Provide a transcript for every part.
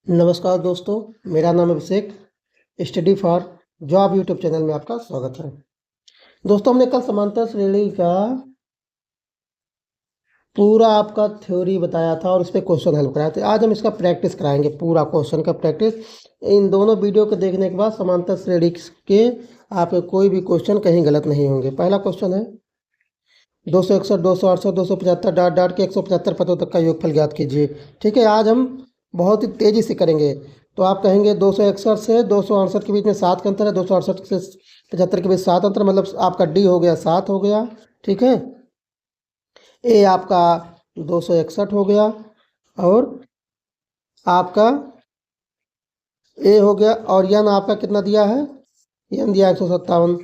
नमस्कार दोस्तों, मेरा नाम Abhishek. Study for job YouTube channel में आपका स्वागत है। दोस्तों, हमने कल समांतर श्रेणी का पूरा आपका थ्योरी बताया था और उस पर क्वेश्चन हल कराए थे। आज हम इसका प्रैक्टिस कराएंगे, पूरा क्वेश्चन का प्रैक्टिस। इन दोनों वीडियो को देखने के बाद समांतर श्रेणी के आपके कोई भी क्वेश्चन कहीं गलत नहीं होंगे। पहला क्वेश्चन है 261, 268, 275 डॉट डॉट के 175 पदों तक का योगफल ज्ञात कीजिए। ठीक है, आज हम बहुत ही तेज़ी से करेंगे। तो आप कहेंगे 261 से 268 के बीच में 7 का अंतर है, 268 से 75 के बीच 7 अंतर, मतलब आपका डी हो गया 7 हो गया। ठीक है, ए आपका 261 हो गया और आपका ए हो गया, और यन आपका कितना दिया है, यन दिया 157।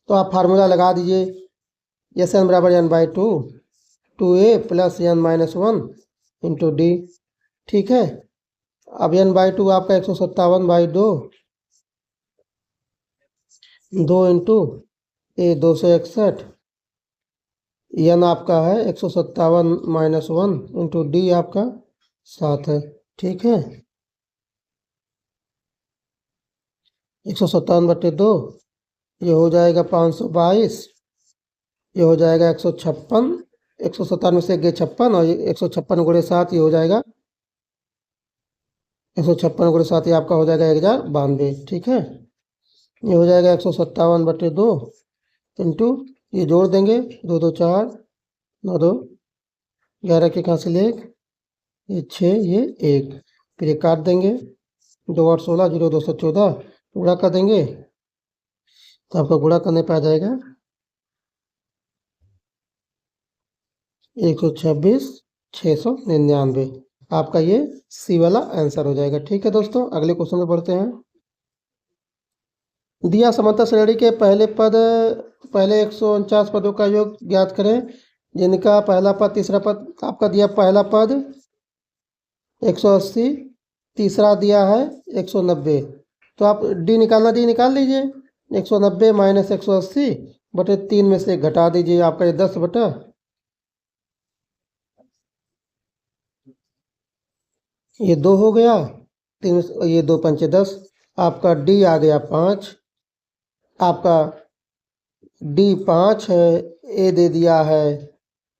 तो आप फार्मूला लगा दीजिए, एस एन बराबर N by two A plus N minus 1 into D. ठीक है, अब एन बाई टू आपका 157 बाई 2 इंटू ए 261, एन आपका है 157 माइनस 1 इंटू डी आपका 7 है। ठीक है, 157/2 ये हो जाएगा 522, ये हो जाएगा 156, 157 में से गए 56 और 156 गुणे 7 ये हो जाएगा 156 गुणे 7 ये आपका हो जाएगा 1092। ठीक है, ये हो जाएगा 157/2 इंटू ये जोड़ देंगे 2 2 4 9 2 11 के कहाँ से ले, ये 6 ये 1, फिर ये काट देंगे 2 8 16 0 214 गुणा कर देंगे तो आपका गुणा करने पर आ जाएगा 126,699। आपका ये सी वाला आंसर हो जाएगा। ठीक है दोस्तों, अगले क्वेश्चन में बढ़ते हैं। दिया समांतर श्रेणी के पहले 149 पदों का योग ज्ञात करें, जिनका पहला पद तीसरा पद आपका दिया, पहला पद 180, तीसरा दिया है 190। तो आप डी निकाल लीजिए। 190 माइनस 180 बटे 3 में से घटा दीजिए, आपका ये 10 बटा ये 2 हो गया, 3 ये 2 पंचे 10, आपका डी आ गया 5, आपका डी 5 है, ए दे दिया है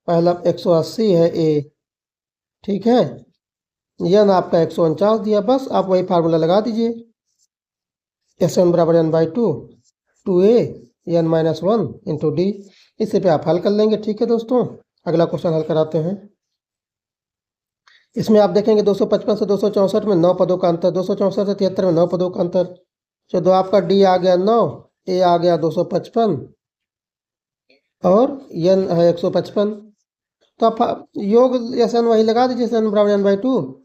पहला 180 है ए। ठीक है, यन आपका 149 दिया, बस आप वही फार्मूला लगा दीजिए, एस एन बराबर N by two A N minus 1 into D. इसे पे आप हल कर लेंगे। ठीक है दोस्तों, अगला क्वेश्चन हल कराते हैं। इसमें आप देखेंगे 255 से 264 में 9 पदों का अंतर, 264 से 73 में 9 पदों का अंतर। तो आपका डी आ गया 9, ए आ गया 255 और एन है 155। तो आप योग एस एन वही लगा दीजिए, एस एन बराबर N by two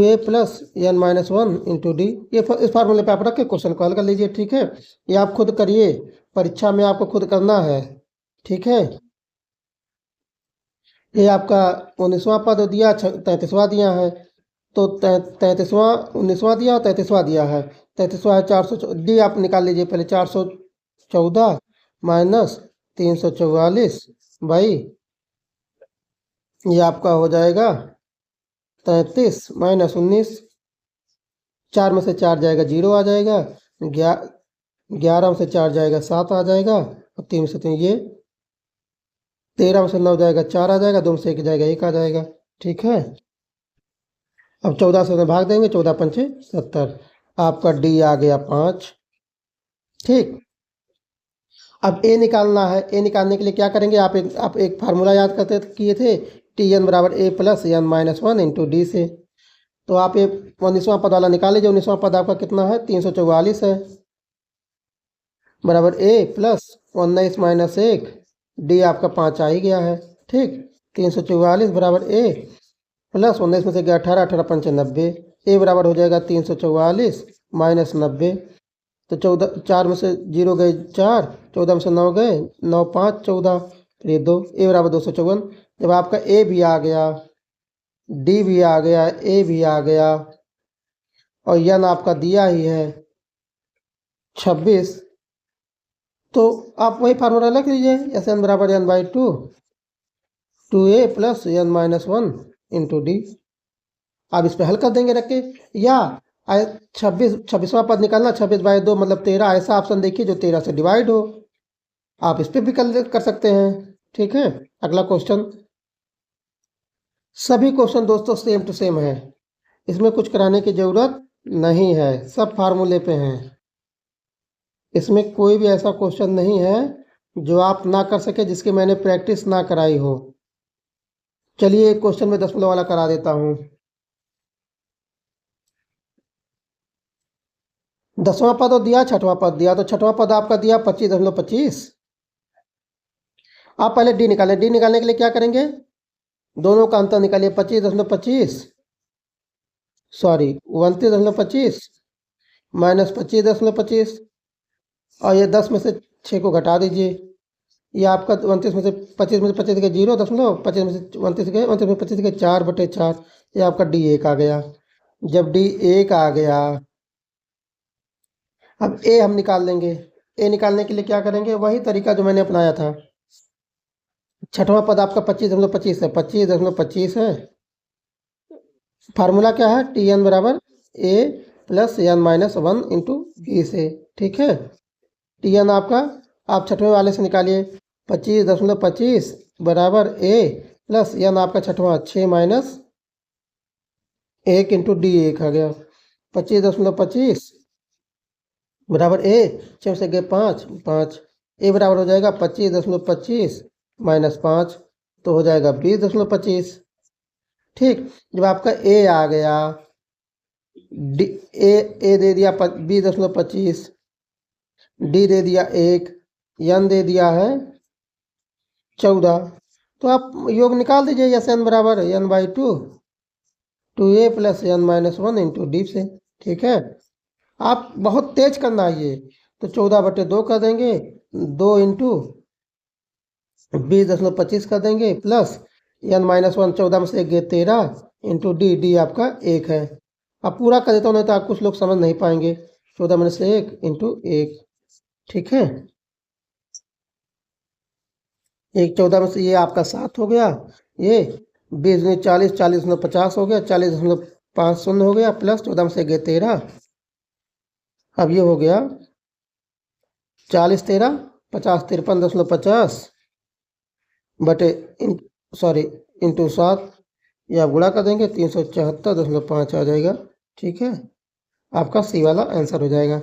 A plus N minus 1 into D. ये इस फार्मूले पे आप रख के क्वेश्चन को हल कर लीजिए। ठीक है, ये आप खुद करिए, परीक्षा में आपको खुद करना है। ठीक है, ये आपका 19वां पद दिया, 33वां दिया है। तो 33वां 19वां दिया और 33वां दिया है। 33वां है 400, डी आप निकाल लीजिए पहले, 414 माइनस 344 भाई ये आपका हो जाएगा 33 माइनस 19, 4 में से 4 जाएगा 0 आ जाएगा, 11 में से 4 जाएगा 7 आ जाएगा, और 3 में से 3 ये 13 में से 9 जाएगा 4 आ जाएगा, 2 में से 1 जाएगा 1 आ जाएगा। ठीक है, अब 14 से भाग देंगे, 14 पंचे 70, आपका डी आ गया 5। ठीक, अब ए निकालना है। ए निकालने के लिए क्या करेंगे, आप एक फार्मूला याद करते किए थे, टी एन बराबर a plus N minus 1 into d से। तो आप ये 19वां पद वाला निकाल लीजिए। 19वां पद आपका कितना है, 344 है, बराबर ए प्लस 19 माइनस 1, डी आपका 5 आ ही गया है। ठीक, 344 बराबर ए प्लस 19 में से गया 18, 18 पंचे 90, ए बराबर हो जाएगा 344 माइनस 90। तो 14, 4 में से 0 गए 4, 14 में से 9 गए 9 5 14, फिर ये 2, ए बराबर 254। जब आपका ए भी आ गया, डी भी आ गया, ए भी आ गया और यन आपका दिया ही है 26, तो आप वही फार्मूला लिख लीजिए, एस एन बराबर N by 2a plus n minus 1 into D. आप इस पे हल कर देंगे रख के, या 26वां पद निकालना, 26/2 मतलब 13, ऐसा ऑप्शन देखिए जो 13 से डिवाइड हो। आप इस पे भी कर सकते हैं। ठीक है, अगला क्वेश्चन। सभी क्वेश्चन दोस्तों सेम टू सेम है, इसमें कुछ कराने की जरूरत नहीं है, सब फार्मूले पे हैं। इसमें कोई भी ऐसा क्वेश्चन नहीं है जो आप ना कर सके, जिसकी मैंने प्रैक्टिस ना कराई हो। चलिए एक क्वेश्चन में दशमलव वाला करा देता हूं। 10वां पद और दिया, 6वां पद दिया, तो 6वां पद आपका दिया 25.25। आप पहले डी निकालें। डी निकालने के लिए क्या करेंगे, दोनों का अंतर निकालिए। 25.25 सॉरी 29.25 माइनस 25.25, और ये 10 में से 6 को घटा दीजिए। ये आपका 29 में से 25 में से 25 के 0.25 में से 29 के 29 में 25 के 4/4, ये आपका डी 1 आ गया। जब डी 1 आ गया, अब ए हम निकाल लेंगे। ए निकालने के लिए क्या करेंगे, वही तरीका जो मैंने अपनाया था। 6वां पद आपका 25.25 है, 25.25 है। फार्मूला क्या है, टी एन बराबर a plus N minus 1 into b से। ठीक है, टी एन आपका आप 6वें वाले से निकालिए। 25.25 बराबर ए प्लस एन आपका 6वां 6 माइनस 1 इंटू डी 1 आ गया। 25.25 बराबर ए, 6 से गए 5, 5 ए बराबर हो जाएगा 25.25 माइनस 5, तो हो जाएगा 20.25। ठीक, जब आपका ए आ गया, डी ए दे दिया 20.25, डी दे दिया 1, एन दे दिया है 14, तो आप योग निकाल दीजिए। एस एन बराबर n/2 2a plus n minus 1 into d से। ठीक है, आप बहुत तेज करना है ये, तो 14/2 कर देंगे, 2 इंटू 20.25 कर देंगे, प्लस n माइनस 1, 14 में से 1 13 इंटू डी, डी आपका 1 है। अब पूरा कर देता हूँ, नहीं तो आप कुछ लोग समझ नहीं पाएंगे। 14 में से 1 इंटू 1। ठीक है, 1 14 में से ये आपका 7 हो गया, ये 20 में 40, 40 में 50 हो गया, 40.50 हो गया, प्लस 14 में से 1 13। अब ये हो गया 40 13 50 53.50 बटे सॉरी इंटू 7, ये आप गुणा कर देंगे, 374.5 आ जाएगा। ठीक है, आपका सी वाला आंसर हो जाएगा।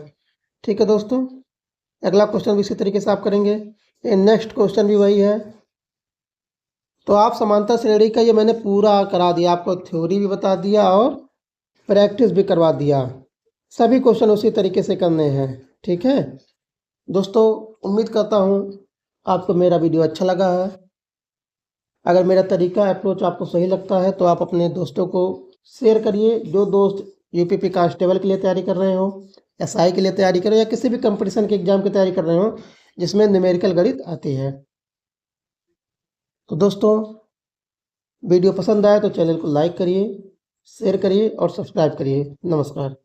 ठीक है दोस्तों, अगला क्वेश्चन भी इसी तरीके से आप करेंगे। ये नेक्स्ट क्वेश्चन भी वही है। तो आप समांतर श्रेणी का ये मैंने पूरा करा दिया, आपको थ्योरी भी बता दिया और प्रैक्टिस भी करवा दिया। सभी क्वेश्चन उसी तरीके से करने हैं। ठीक है दोस्तों, उम्मीद करता हूँ आपको मेरा वीडियो अच्छा लगा है। अगर मेरा तरीका अप्रोच आपको सही लगता है तो आप अपने दोस्तों को शेयर करिए। जो दोस्त यूपीपी कांस्टेबल के लिए तैयारी कर रहे हो, एसआई के लिए तैयारी कर रहे हो, या किसी भी कंपटीशन के एग्जाम की तैयारी कर रहे हो जिसमें न्यूमेरिकल गणित आती है। तो दोस्तों, वीडियो पसंद आए तो चैनल को लाइक करिए, शेयर करिए और सब्सक्राइब करिए। नमस्कार।